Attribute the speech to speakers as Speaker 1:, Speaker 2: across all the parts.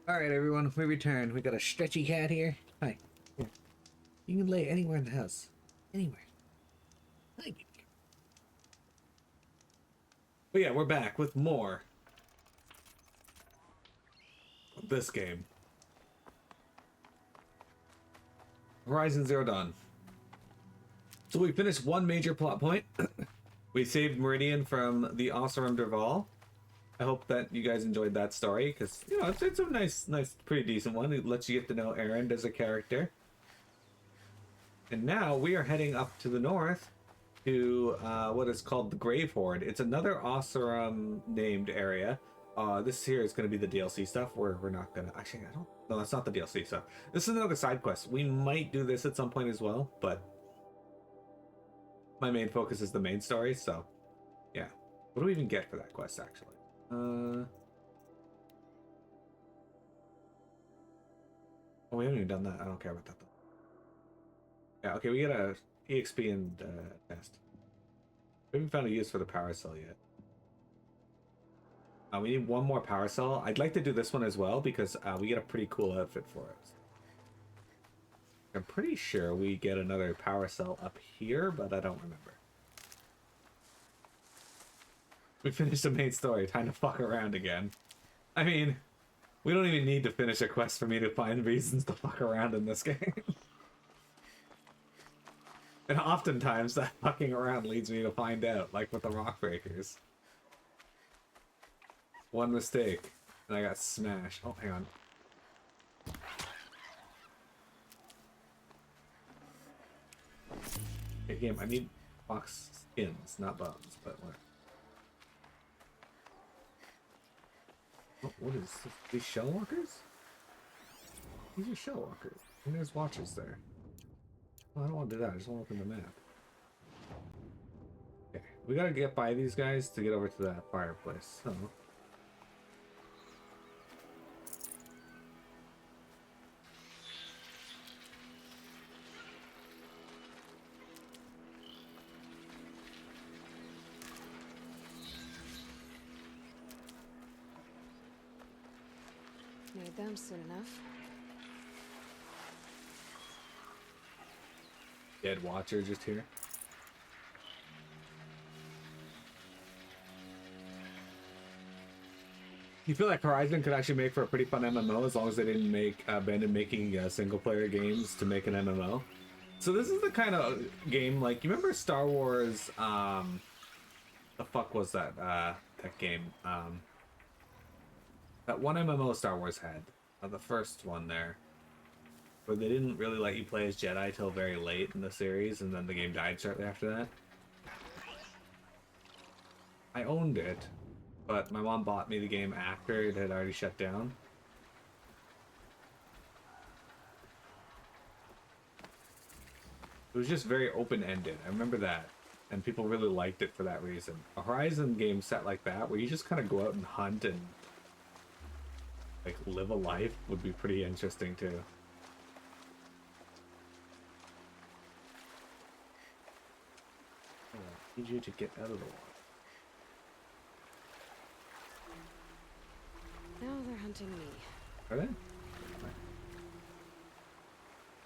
Speaker 1: Alright, everyone, we returned. We got a stretchy cat here. Hi. Here. You can lay anywhere in the house. Anywhere. Hi, baby. But yeah, we're back with more of this game. Horizon Zero Dawn. So we finished one major plot point. We saved Meridian from the Oseram Derval. I hope that you guys enjoyed that story, because, you know, it's a nice, pretty decent one. It lets you get to know Erend as a character. And now we are heading up to the north to what is called the Grave Hoard. It's another Oseram-named area. This here is going to be the DLC stuff, where we're not going to... Actually, I don't... No, that's not the DLC stuff. This is another side quest. We might do this at some point as well, but my main focus is the main story, so yeah. What do we even get for that quest, actually? Oh, we haven't even done that. I don't care about that, though. Yeah, okay, we get a EXP and test. We haven't found a use for the power cell yet. We need one more power cell. I'd like to do this one as well, because we get a pretty cool outfit for it. I'm pretty sure we get another power cell up here, but I don't remember. We finished the main story, time to fuck around again. I mean, we don't even need to finish a quest for me to find reasons to fuck around in this game. And oftentimes that fucking around leads me to find out, like with the rock breakers. One mistake, and I got smashed. Oh, hang on. Okay, game, I need box skins, not bones, but what? What is this? These shell walkers? These are shell walkers. And there's watchers there. Well, I don't want to do that. I just want to open the map. Okay, we gotta get by these guys to get over to that fireplace. So.
Speaker 2: Made them soon enough.
Speaker 1: Dead watcher just here. You feel like Horizon could actually make for a pretty fun MMO as long as they didn't make abandon making single player games to make an MMO. So this is the kind of game, like, you remember Star Wars, the fuck was that, that game, that one MMO Star Wars had, the first one there, where they didn't really let you play as Jedi till very late in the series, and then the game died shortly after that. I owned it, but my mom bought me the game after it had already shut down. It was just very open-ended. I remember that, and people really liked it for that reason. A Horizon game set like that, where you just kind of go out and hunt and like live a life, would be pretty interesting too. I need you to get out of the water.
Speaker 2: Now they're hunting me.
Speaker 1: Are they?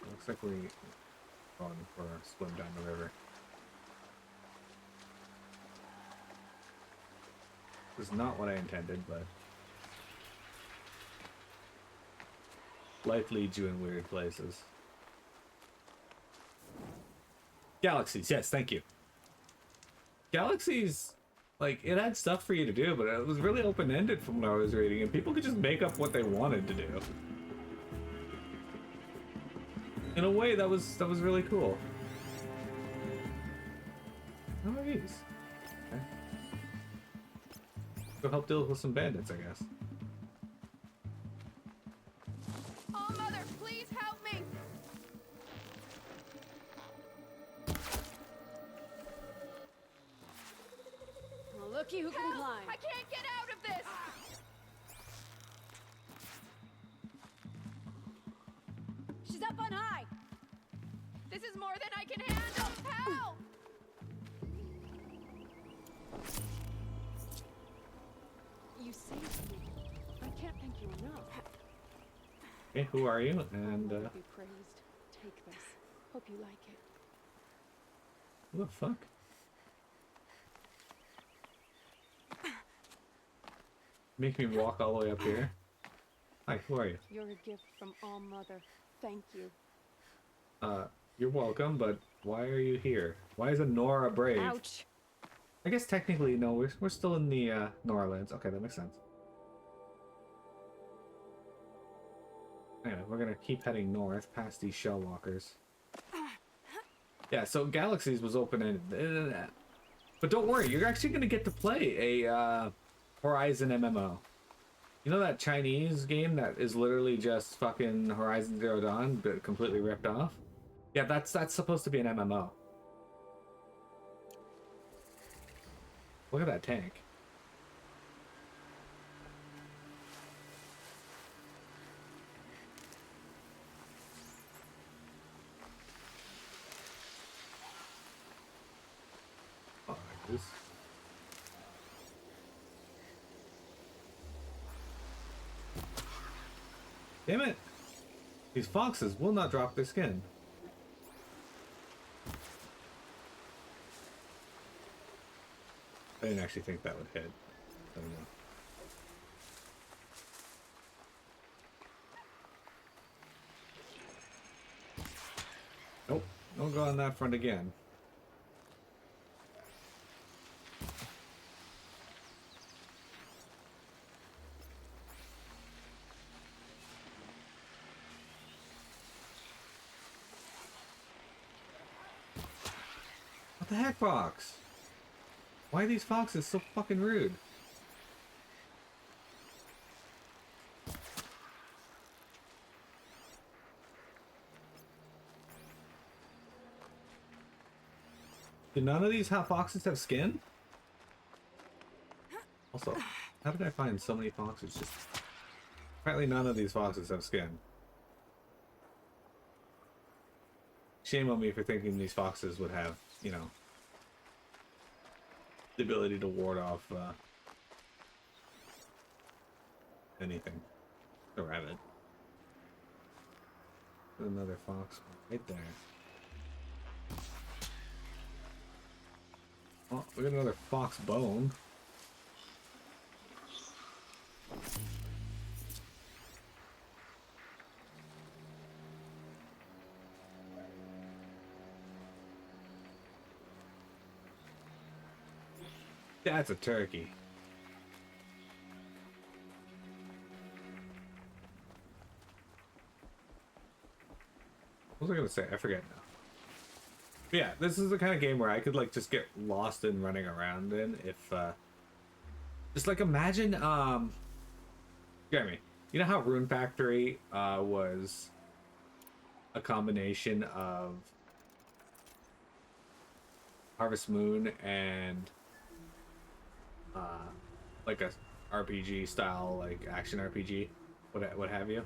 Speaker 1: Looks like we're going for a swim down the river. This is not what I intended, but life leads you in weird places. Galaxies, yes, thank you. Galaxies, like, it had stuff for you to do, but it was really open-ended from what I was reading, and people could just make up what they wanted to do. In a way, that was really cool. How are these? Okay. Go help deal with some bandits, I guess.
Speaker 2: Oh, Mother, please help me! Well, looky who can climb.
Speaker 3: I can't get out of this!
Speaker 2: She's up on high!
Speaker 3: This is more than I can handle! Help!
Speaker 2: You saved me. I can't thank you enough.
Speaker 1: Okay, who are you? And
Speaker 2: Be praised. Take this. Hope you like it.
Speaker 1: who the fuck? Make me walk all the way up here. Hi, who are you?
Speaker 2: You're a gift from All Mother. Thank you.
Speaker 1: You're welcome, but why are you here? Why is a Nora brave?
Speaker 2: Ouch.
Speaker 1: I guess technically, no, we're still in the Nora lands. Okay, that makes sense. Anyway, we're gonna keep heading north past these shell walkers. Yeah, so Galaxies was open-ended. But don't worry, you're actually gonna get to play a Horizon MMO. You know that Chinese game that is literally just fucking Horizon Zero Dawn, but completely ripped off? Yeah, that's supposed to be an MMO. Look at that tank. Oh, there it is. Damn it! These foxes will not drop their skin. I didn't actually think that would hit. I don't know. Nope, don't go on that front again. What the heck, fox? Why are these foxes so fucking rude? Do none of these foxes have skin? Also, how did I find so many foxes? Just apparently none of these foxes have skin. Shame on me for thinking these foxes would have, you know, the ability to ward off anything. A rabbit. Another fox right there. Oh, we got another fox bone. That's a turkey. What was I gonna say? I forget now. But yeah, this is the kind of game where I could like just get lost in running around in if just like imagine Jeremy, you know how Rune Factory was a combination of Harvest Moon and like a RPG style, like action RPG, what have you.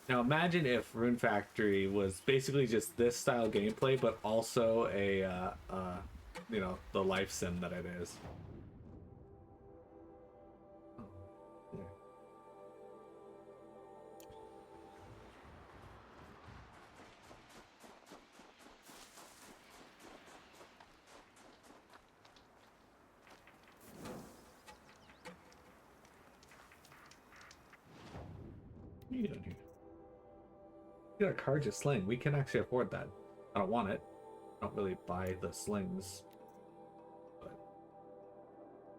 Speaker 1: Now imagine if Rune Factory was basically just this style gameplay, but also a you know, the life sim that it is. Oh, yeah. What are you doing here? You got a Carja sling. We can actually afford that. I don't want it. I don't really buy the slings. But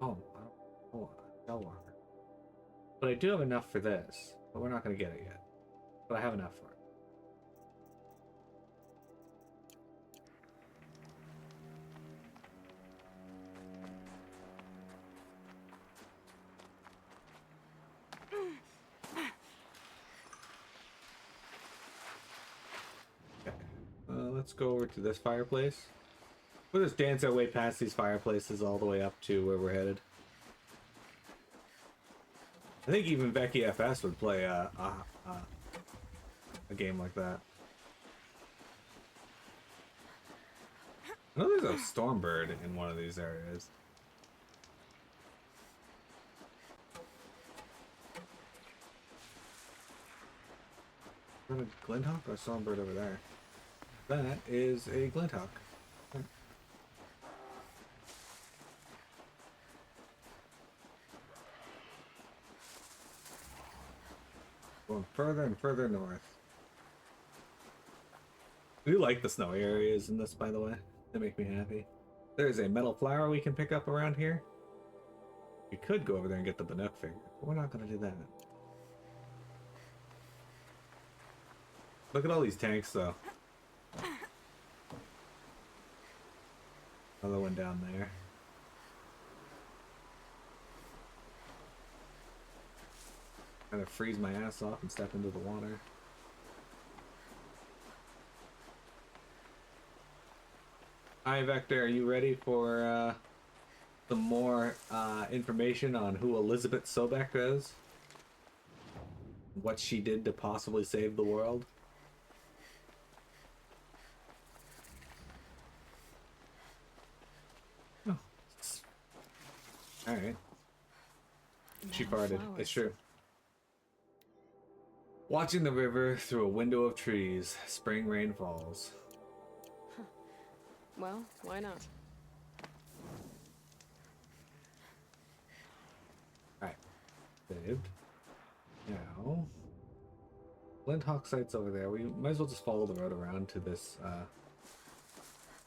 Speaker 1: oh, I don't. Oh, Shell Walker. But I do have enough for this. But we're not going to get it yet. But I have enough for it. Let's go over to this fireplace. We'll just dance our way past these fireplaces all the way up to where we're headed. I think even Becky FS would play a game like that. I know there's a Stormbird in one of these areas. Is that a glinthawk or a songbird over there? That is a glinthawk. Going further and further north. We like the snowy areas in this, by the way. They make me happy. There's a metal flower we can pick up around here. We could go over there and get the Bannock figure, but we're not going to do that. Look at all these tanks, though. Another one down there. Kind of freeze my ass off and step into the water. Hi, Vector. Are you ready for some more information on who Elizabeth Sobek is? What she did to possibly save the world? Oh. Alright. She farted. It's true. Watching the river through a window of trees, spring rain falls.
Speaker 2: Well, why not?
Speaker 1: Alright. Saved. Now. Glinthawk site's over there. We might as well just follow the road around to this,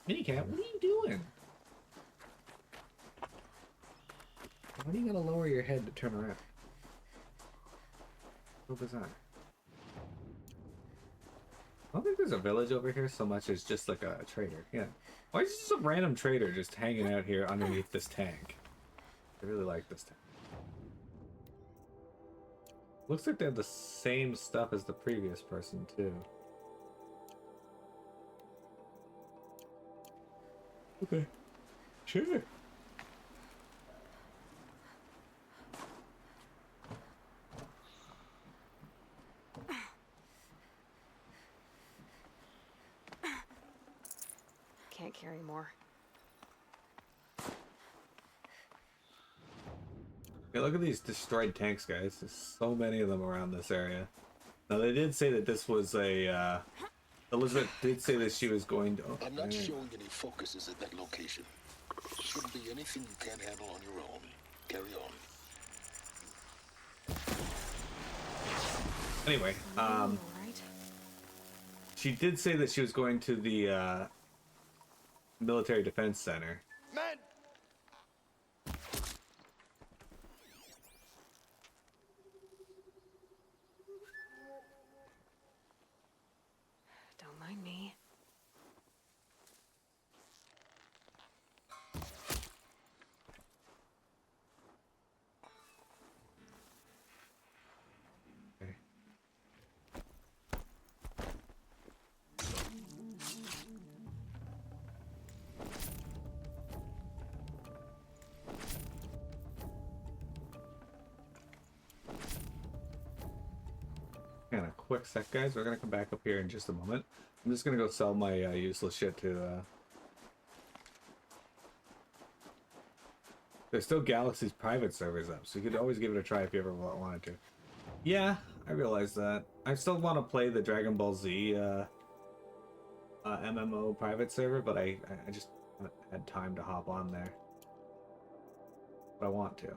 Speaker 1: Minicat, what are you doing? Why are you gonna lower your head to turn around? So bizarre. I don't think there's a village over here so much as just like a trader. Yeah. Why is just a random trader just hanging out here underneath this tank? I really like this tank. Looks like they have the same stuff as the previous person too. Okay. Sure.
Speaker 2: Can't carry more.
Speaker 1: Yeah, look at these destroyed tanks, guys. There's so many of them around this area. Now, they did say that this was a, Elizabeth did say that she was going to... Oh,
Speaker 4: I'm not showing any focuses at that location. Shouldn't be anything you can't handle on your own. Carry on.
Speaker 1: Anyway,
Speaker 2: Right.
Speaker 1: she did say that she was going to the, Military Defense Center.
Speaker 4: Man!
Speaker 2: Don't mind me.
Speaker 1: Okay. And a quick sec, guys. We're gonna come back up here in just a moment. I'm just gonna go sell my useless shit to. There's still Galaxy's private servers up, so you could always give it a try if you ever wanted to. Yeah, I realize that. I still want to play the Dragon Ball Z MMO private server, but I just haven't had time to hop on there. But I want to.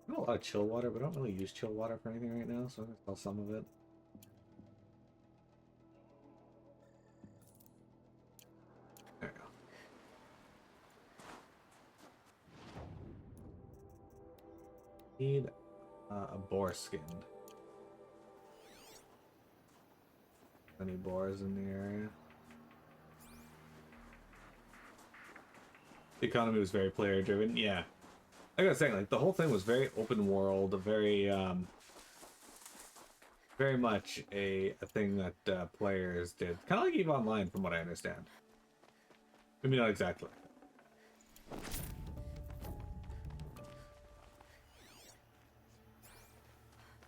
Speaker 1: I have a lot of chill water, but I don't really use chill water for anything right now, so I'm gonna sell some of it. There we go. Need a boar skin. Any boars in the area? The economy was very player driven. Yeah. Like I was saying, like the whole thing was very open world, very very much a thing that players did. Kind of like EVE Online, from what I understand. Maybe not exactly.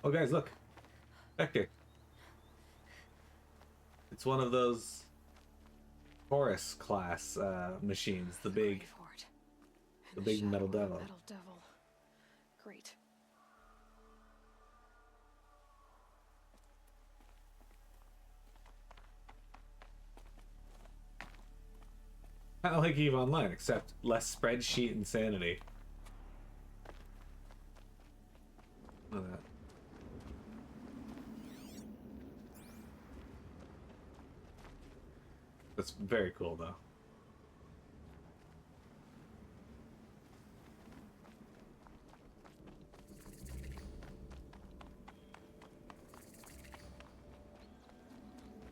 Speaker 1: Oh, guys, look, Vector. It's one of those Taurus class machines, the big
Speaker 2: Grave Hoard.
Speaker 1: the
Speaker 2: In
Speaker 1: big
Speaker 2: shadow
Speaker 1: metal
Speaker 2: of a
Speaker 1: devil.
Speaker 2: Metal devil. Great.
Speaker 1: Kind of like EVE Online, except less spreadsheet insanity. Look at that. That's very cool, though.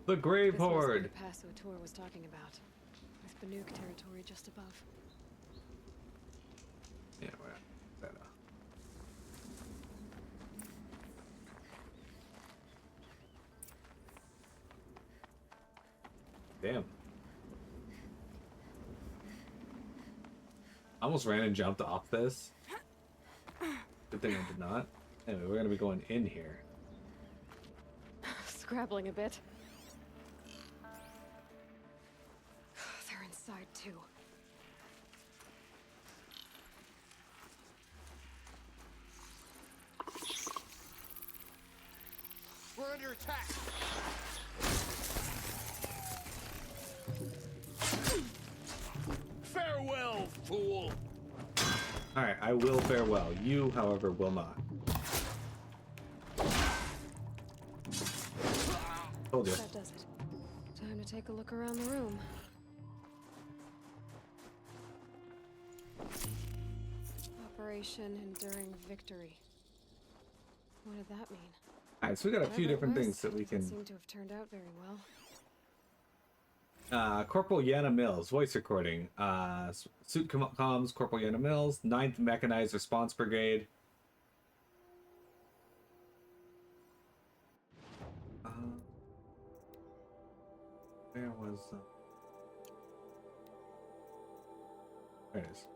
Speaker 1: The Grave
Speaker 2: This must be
Speaker 1: Hoard.
Speaker 2: the pass O'Toole was talking about, with Banuk territory just above.
Speaker 1: Yeah, we're at that. Damn. I almost ran and jumped off this. Good thing I did not. Anyway, we're gonna be going in here.
Speaker 2: Scrabbling a bit. They're inside too.
Speaker 4: We're under attack. Farewell, fool.
Speaker 1: Alright, I will farewell. You, however, will not. Told you.
Speaker 2: That does it. Time to take a look around the room. Operation Enduring Victory. What did that mean?
Speaker 1: Alright, so we got a few
Speaker 2: Whatever it
Speaker 1: different
Speaker 2: was,
Speaker 1: things that we
Speaker 2: doesn't
Speaker 1: can...
Speaker 2: seem to have turned out very well.
Speaker 1: Corporal Yana Mills, voice recording. Suit comms, Corporal Yana Mills, 9th Mechanized Response Brigade. There was... there it is.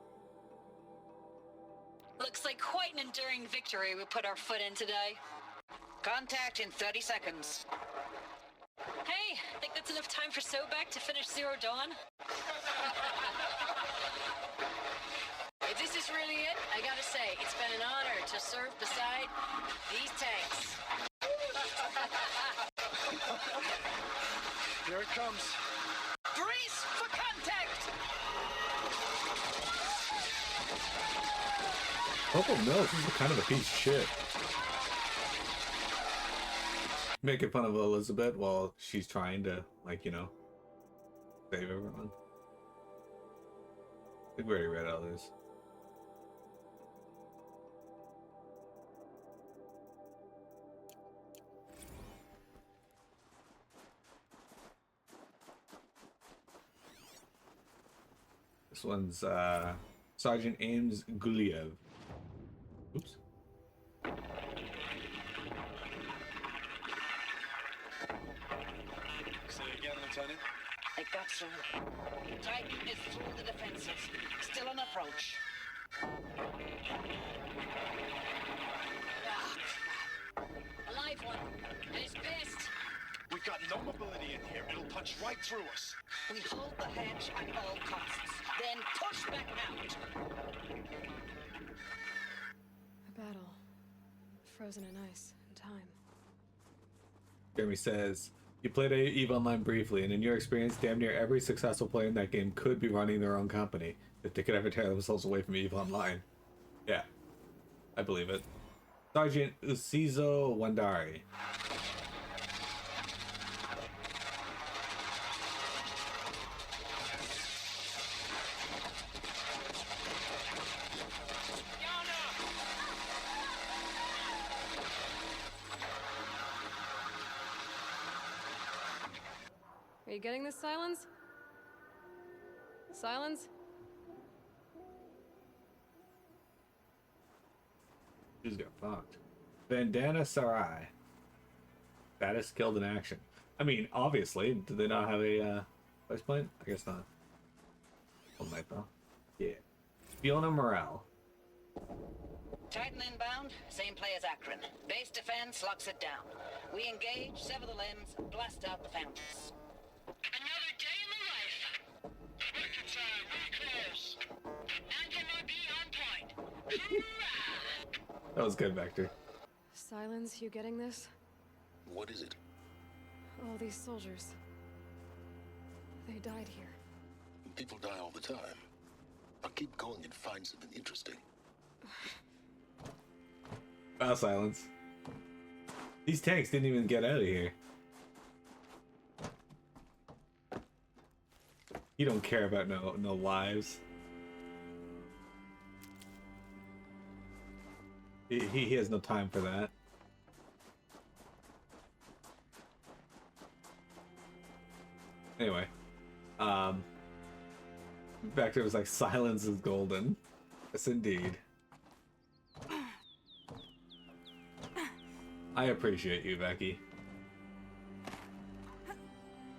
Speaker 5: Looks like quite an enduring victory we put our foot in today. Contact in 30 seconds. Hey, think that's enough time for Sobek to finish Zero Dawn? If this is really it, I gotta say, it's been an honor to serve beside these tanks.
Speaker 4: Here it comes.
Speaker 5: Brace for contact!
Speaker 1: Corporal Mills is kind of a piece of shit. Making fun of Elizabeth while she's trying to, like, you know, save everyone. I think we already read all this. This one's Sergeant Ames Guliev. Oops.
Speaker 4: Say it again, Lieutenant.
Speaker 5: I got some. Titan is through the defenses. Still on approach. Ah, crap. A live one. And he's pissed.
Speaker 4: We've got no mobility in here. It'll punch right through us.
Speaker 5: We hold the hedge at all costs. Then push back out.
Speaker 2: A battle. Frozen in ice and time.
Speaker 1: Jeremy says, you played EVE Online briefly, and in your experience, damn near every successful player in that game could be running their own company if they could ever tear themselves away from EVE Online. Yeah, I believe it. Sergeant Usizo Wandari.
Speaker 2: Are you getting this, Silence? Silence?
Speaker 1: She's got fucked. Bandana Sarai. Baddest killed in action. I mean, obviously, do they not have a voice point? I guess not. One might though. Yeah. Fiona Morel.
Speaker 5: Titan inbound, same play as Akron. Base defense locks it down. We engage, sever the limbs, blast out the fountains. Another day in the life
Speaker 1: That was good, Vector.
Speaker 2: Silence, you getting this?
Speaker 4: What is it?
Speaker 2: All these soldiers. They died here.
Speaker 4: People die all the time. I'll keep going and find something interesting.
Speaker 1: Wow, Silence. These tanks didn't even get out of here. You don't care about no lives. He has no time for that. Anyway, Vector was like, silence is golden. Yes, indeed. I appreciate you, Becky.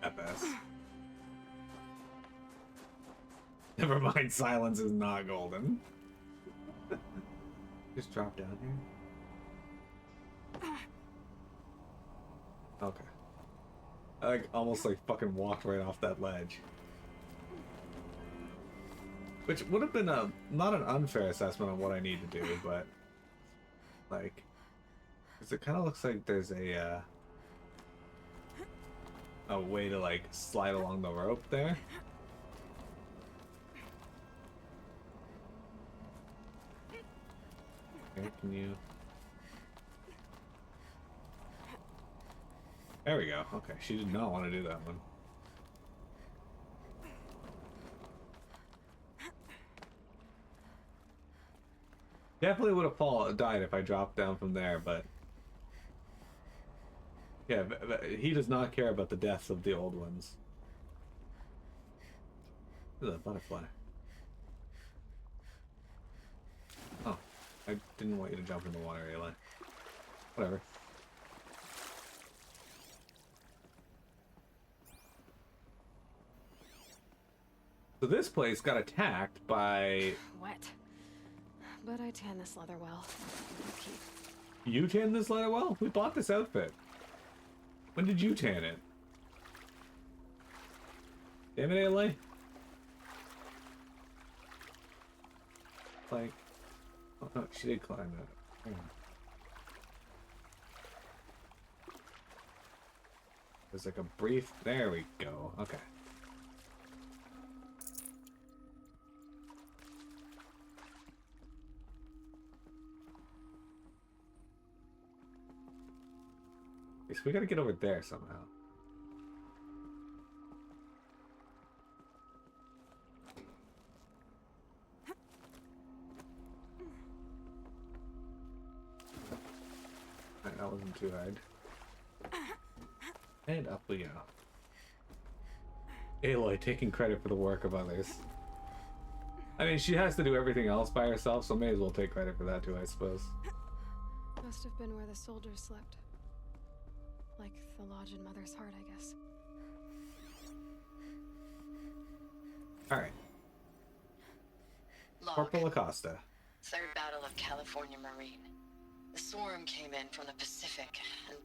Speaker 1: FS. Never mind, silence is not golden. Just drop down here. Okay. I like almost like fucking walked right off that ledge. Which would have been a not an unfair assessment on what I need to do, but like, because it kind of looks like there's a way to like slide along the rope there. Okay, can you? There we go. Okay, she did not want to do that one. Definitely would have died if I dropped down from there, but yeah, he does not care about the deaths of the old ones. Look at that butterfly. Oh, I didn't want you to jump in the water, Eli. Whatever. So this place got attacked by...
Speaker 2: Wet. But I tan this leather well. Keep.
Speaker 1: You tan this leather well? We bought this outfit. When did you tan it? Damn it, LA. Like... Oh, no, she did climb that. Hang on. There's like a brief... There we go. Okay. So we gotta get over there somehow. Right, that wasn't too hard. And up we go. Aloy taking credit for the work of others. I mean, she has to do everything else by herself, so may as well take credit for that too, I suppose.
Speaker 2: Must have been where the soldiers slept. Like the lodge in Mother's Heart, I guess.
Speaker 1: Alright.
Speaker 5: Log.
Speaker 1: Corporal Acosta.
Speaker 5: Third Battle of California Marine. The swarm came in from the Pacific, and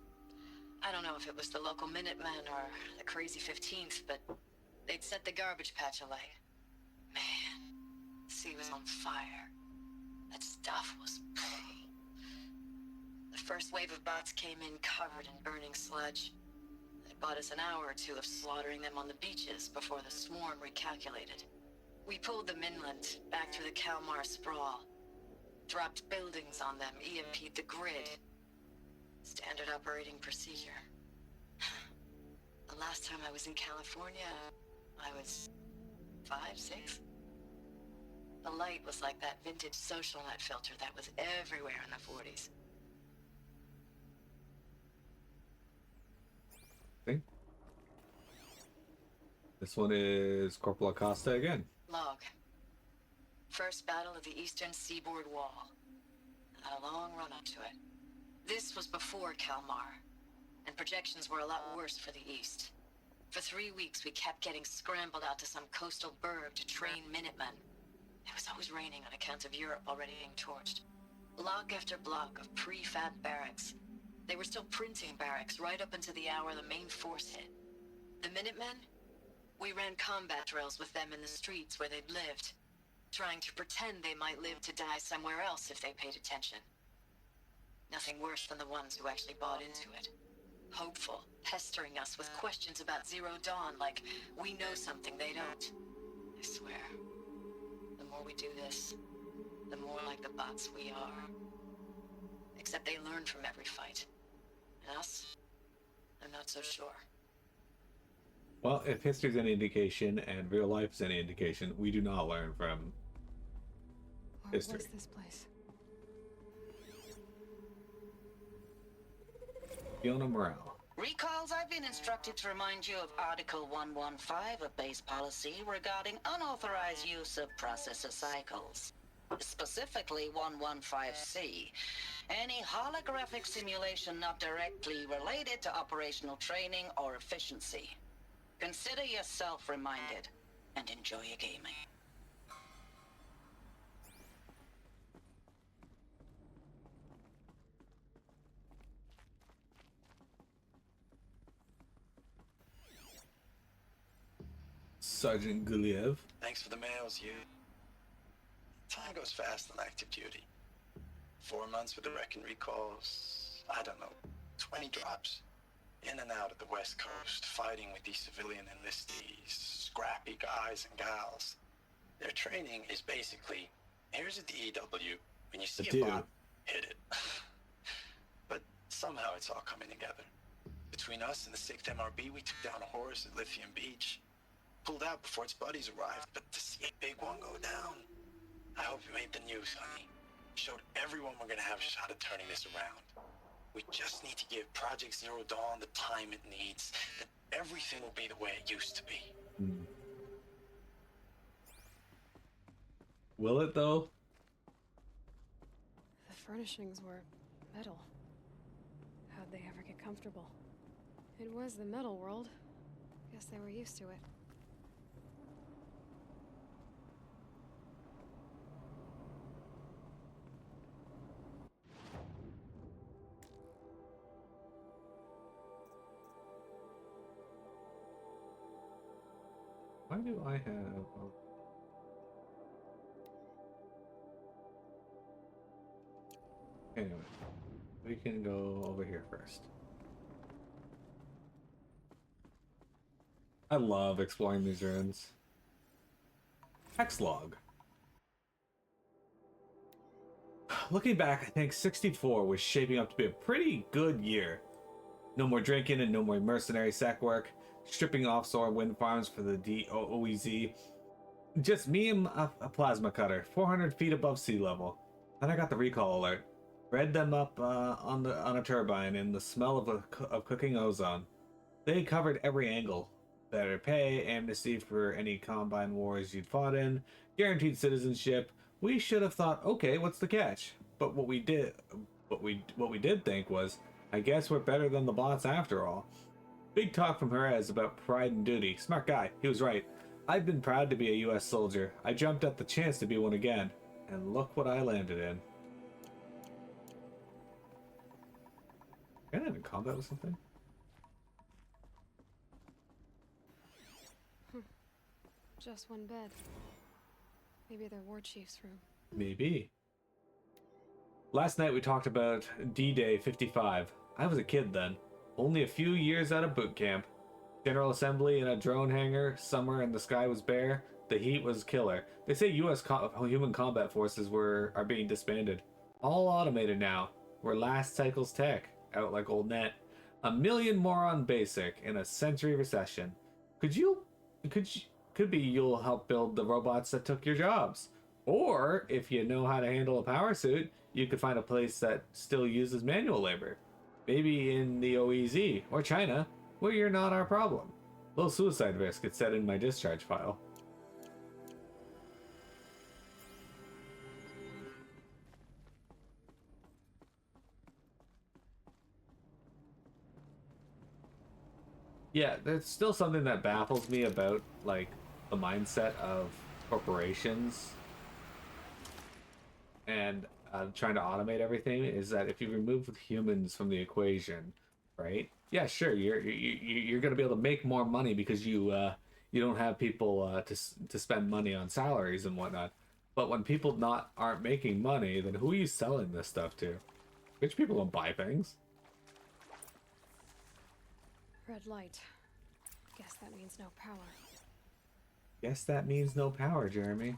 Speaker 5: I don't know if it was the local Minutemen or the crazy 15th, but they'd set the garbage patch alight. Man, the sea was on fire. That stuff was... The first wave of bots came in covered in burning sludge. They bought us an hour or two of slaughtering them on the beaches before the swarm recalculated. We pulled them inland, back through the Kalmar sprawl. Dropped buildings on them, EMP'd the grid. Standard operating procedure. The last time I was in California, I was 5, 6? The light was like that vintage social net filter that was everywhere in the 40s.
Speaker 1: This one is Corporal Acosta again.
Speaker 5: Log. First battle of the Eastern Seaboard Wall. Had a long run up to it. This was before Kalmar, and projections were a lot worse for the East. For 3 weeks, we kept getting scrambled out to some coastal burg to train Minutemen. It was always raining on account of Europe already being torched. Block after block of prefab barracks. They were still printing barracks right up until the hour the main force hit. The Minutemen? We ran combat drills with them in the streets where they'd lived, trying to pretend they might live to die somewhere else if they paid attention. Nothing worse than the ones who actually bought into it. Hopeful, pestering us with questions about Zero Dawn like we know something they don't. I swear, the more we do this, the more like the bots we are. Except they learn from every fight. And us? I'm not so sure.
Speaker 1: Well, if history's any indication and real life is any indication, we do not learn from
Speaker 2: Where
Speaker 1: history.
Speaker 2: was this place?
Speaker 1: Fiona Morale.
Speaker 6: Recalls, I've been instructed to remind you of Article 115 of base policy regarding unauthorized use of processor cycles. Specifically 115C. Any holographic simulation not directly related to operational training or efficiency. Consider yourself reminded and enjoy your gaming.
Speaker 1: Sergeant Guliev.
Speaker 7: Thanks for the mails, you. Time goes fast on active duty. 4 months with the wreck and recalls, I don't know, 20 drops. In and out of the West Coast, fighting with these civilian enlistees, scrappy guys and gals. Their training is basically, here's a DEW, when you see a bot, hit it. But somehow it's all coming together. Between us and the 6th MRB, we took down a horse at Lithium Beach. Pulled out before its buddies arrived, but to see a big one go down, I hope you made the news, honey. Showed everyone we're gonna have a shot at turning this around. We just need to give Project Zero Dawn the time it needs, then everything will be the way it used to be.
Speaker 1: Will it though?
Speaker 2: The furnishings were metal. How'd they ever get comfortable? It was the metal world. Guess they were used to it.
Speaker 1: Why do I have... Anyway, we can go over here first. I love exploring these ruins. Text log. Looking back, I think 64 was shaping up to be a pretty good year. No more drinking and no more mercenary sack work. Stripping offshore wind farms for the OEZ. Just me and a plasma cutter, 400 feet above sea level. Then I got the recall alert. Read them up on a turbine and the smell of cooking ozone. They covered every angle. Better pay, amnesty for any combine wars you'd fought in, guaranteed citizenship. We should have thought, okay, what's the catch? But what we did think was, I guess we're better than the bots after all. Big talk from Jerez about pride and duty. Smart guy. He was right. I've been proud to be a U.S. soldier. I jumped at the chance to be one again. And look what I landed in. Am I in combat with something?
Speaker 2: Just one bed. Maybe their war chief's room.
Speaker 1: Maybe. Last night we talked about D-Day 55. I was a kid then. Only a few years out of boot camp. General Assembly in a drone hangar, summer and the sky was bare. The heat was killer. They say U.S. human combat forces are being disbanded. All automated now. We're last cycle's tech. Out like old net. A million more on basic in a century recession. Could be you'll help build the robots that took your jobs. Or if you know how to handle a power suit, you could find a place that still uses manual labor. Maybe in the OEZ or China, where you're not our problem. Low suicide risk, it said in my discharge file. Yeah, there's still something that baffles me about, like, the mindset of corporations and trying to automate everything, is that if you remove humans from the equation, right? Yeah, sure, you're gonna be able to make more money because you don't have people to spend money on salaries and whatnot. But when people aren't making money, then who are you selling this stuff to? Rich people don't buy things.
Speaker 2: Red light. Guess that means no power.
Speaker 1: Guess that means no power, Jeremy.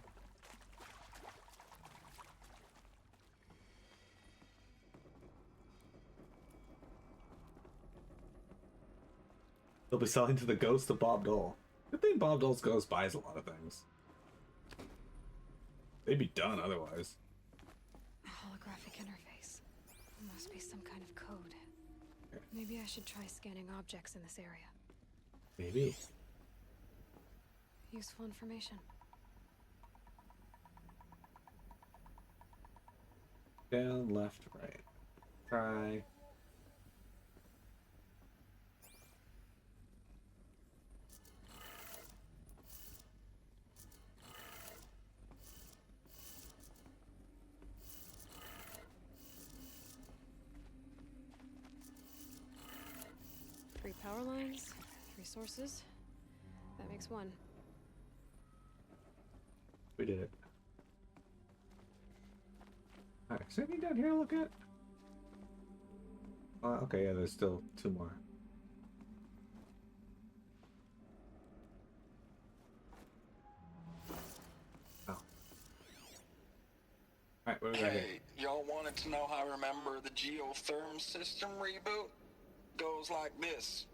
Speaker 1: They'll be selling to the ghost of Bob Dole. Good thing Bob Dole's ghost buys a lot of things. They'd be done otherwise.
Speaker 2: A holographic interface. Must be some kind of code. Maybe I should try scanning objects in this area.
Speaker 1: Maybe.
Speaker 2: Useful information.
Speaker 1: Down, left, right. Try.
Speaker 2: Three power lines, 3 sources. That makes 1.
Speaker 1: We did it. Alright, is there anything down here to look at? Okay, yeah, there's still 2 more. Oh. Alright, what do we got here?
Speaker 8: Hey, y'all wanted to know how I remember the geotherm system reboot? Goes like this.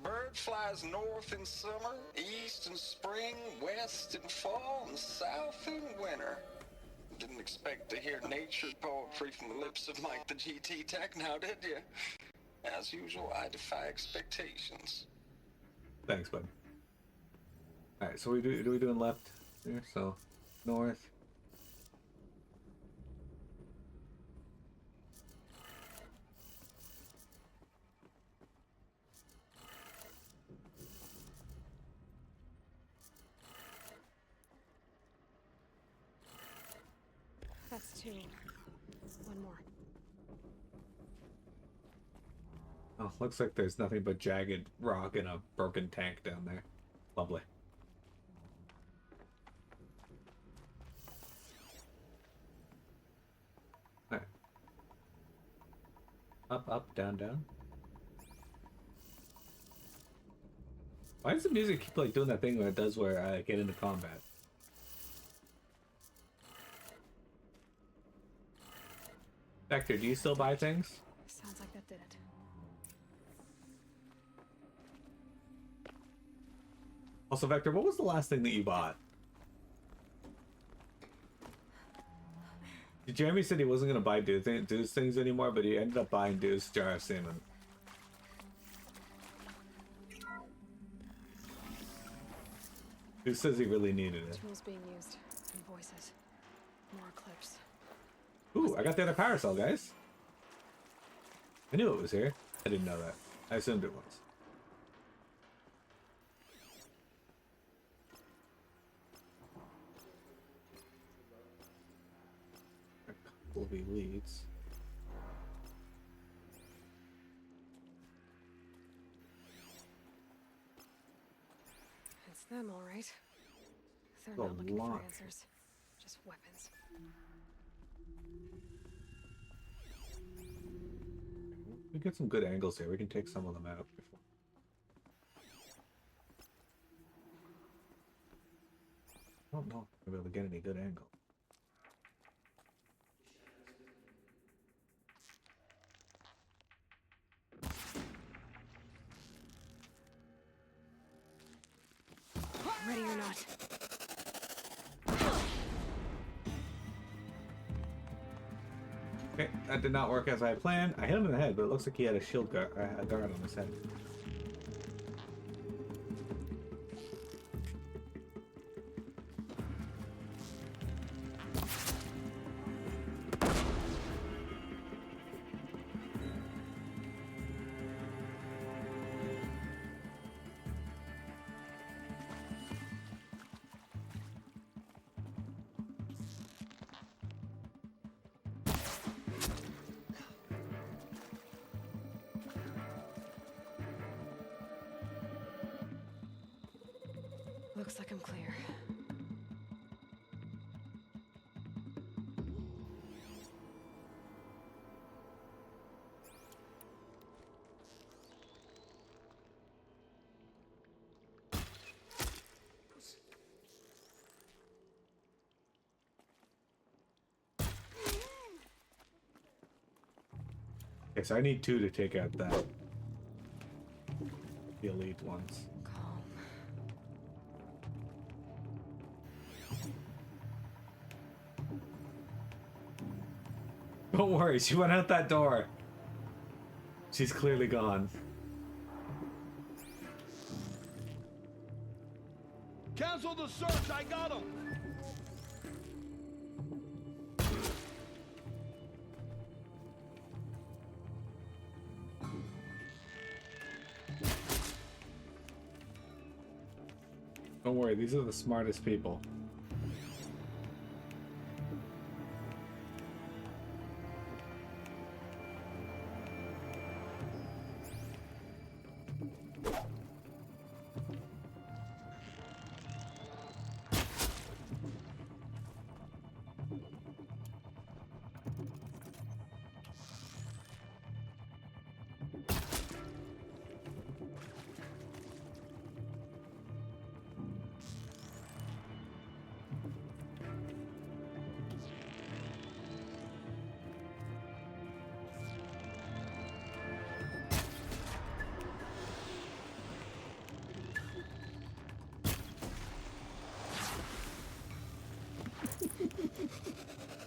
Speaker 8: Bird flies north in summer, east in spring, west in fall, and south in winter. Didn't expect to hear nature poetry from the lips of Mike the GT Tech now, did you? As usual, I defy expectations.
Speaker 1: Thanks, bud. Alright, so we doing left here? So, north.
Speaker 2: That's 2. 1 more.
Speaker 1: Oh, looks like there's nothing but jagged rock and a broken tank down there. Lovely. Alright. Up, up, down, down. Why does the music keep like doing that thing when it does where I get into combat? Vector, do you still buy things?
Speaker 2: Sounds like that did it.
Speaker 1: Also, Vector, what was the last thing that you bought? Jeremy said he wasn't going to buy Deuce things anymore, but he ended up buying Deuce jar of salmon. Deuce says he really needed it.
Speaker 2: Tools being used. And voices. More clips.
Speaker 1: Ooh, I got the other parasol, guys. I knew it was here. I didn't know that. I assumed it was. A couple of elites.
Speaker 2: It's them, all right. They're
Speaker 1: A
Speaker 2: not looking
Speaker 1: lot.
Speaker 2: for answers. Just weapons.
Speaker 1: We get some good angles here. We can take some of them out before. I don't know if we'll be able to get any good angle.
Speaker 2: Ready or not.
Speaker 1: Okay, that did not work as I had planned. I hit him in the head, but it looks like he had a shield guard, a guard on his head.
Speaker 2: Looks like I'm clear.
Speaker 1: so I need 2 to take out that. The elite ones.
Speaker 2: Calm.
Speaker 1: Don't worry, she went out that door. She's clearly gone.
Speaker 9: Cancel the search, I got him!
Speaker 1: Don't worry, these are the smartest people.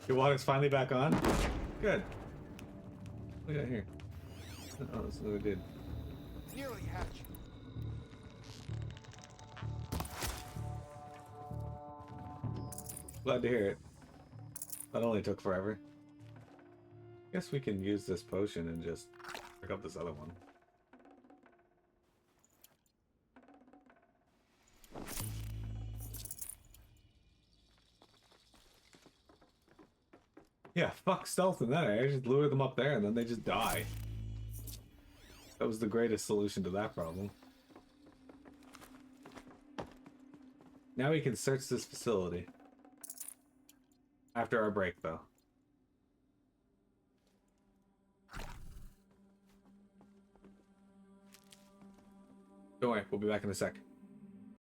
Speaker 1: Your water's finally back on? Good. Look at here. Oh, that's what I did.
Speaker 9: Nearly hatch.
Speaker 1: Glad to hear it. That only took forever. Guess we can use this potion and just pick up this other one. Yeah, fuck stealth in that area. Just lure them up there and then they just die. That was the greatest solution to that problem. Now we can search this facility. After our break, though. Don't worry, we'll be back in a sec.